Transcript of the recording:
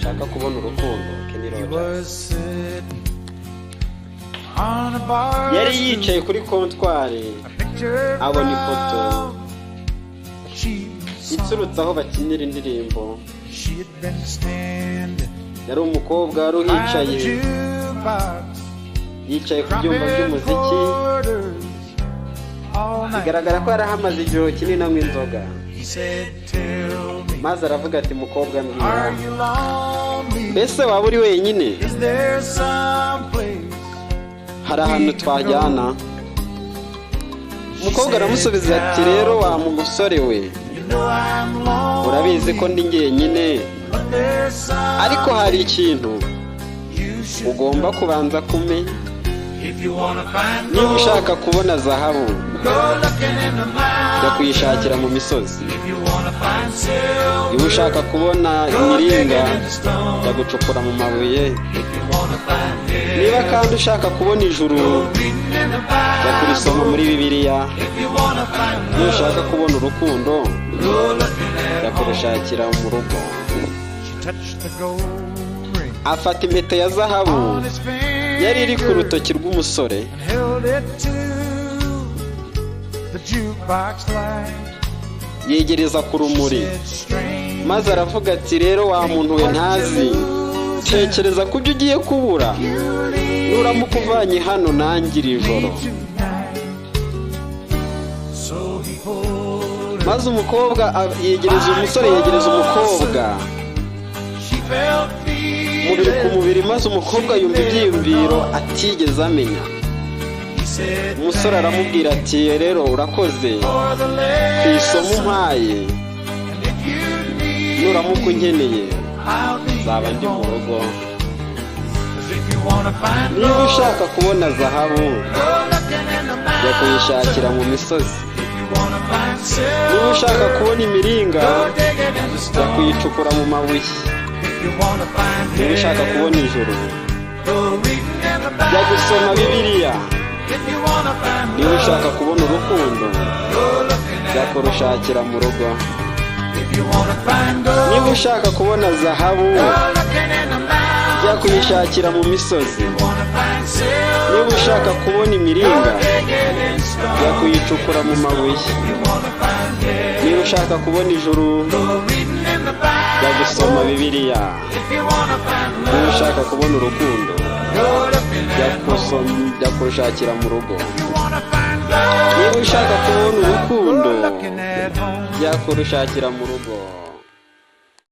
ushaka kubona urukundo yari yicaye kuri kontwari abona ifoto iturutse aho bakinira indirimbo. yari umukobwa wari uhicaye yicaye ku byumba by'umuziki, bigaragara ko yari ahamaze igihe kinini anywa inzoga. maze aravuga ati mukobwa mbwira, mbese waba uri wenyine? hari ahantu twajyana? umukobwa aramusubiza ati rero wa musore we, urabizi ko ndi jyenyine, ariko hari ikintu ugomba kubanza kumenya. niba ushaka kubona zahabu, jya kuyishakira mu misozi. niba ushaka kubona imiringa, jya gucukura mu mabuye. niba kandi ushaka kubona ijuru, jya kurisoma muri Bibiliya. niba ushaka kubona urukundo, jya kurushakira mu rugo. afata impeta ya zahabu yari iri ku rutoki rw'umusore, yegereza ku rumuri, maze aravuga ati rero wa muntu we ntazi, tekereza ku byo ugiye kubura nuramuka uvanye hano nanjye iri joro. maze umukobwa yegereza umusore, yegereza umukobwa umubiri ku mubiri, maze umukobwa yumva ibyiyumviro atigeze amenya. umusore aramubwira ati rero urakoze ku isomo umpaye, nuramuka unkeneye nzaba ndi mu rugo. niba ushaka kubona zahabu, jya kuyishakira mu misozi. niba ushaka kubona imiringa, jya kuyicukura mu mabuye. niba ushaka kubona ijuru, jya gusoma Bibiliya. niba ushaka kubona urukundo, jya kurushakira mu rugo. niba ushaka kubona zahabu, jya kuyishakira mu misozi. niba ushaka kubona imiringa, jya kuyicukura mu mabuye. niba ushaka kubona ijuru, jya gusoma Bibiliya. niba ushaka kubona urukundo, jya kurushakira mu rugo. niba ushaka kubona urukundo, jya kurushakira mu rugo.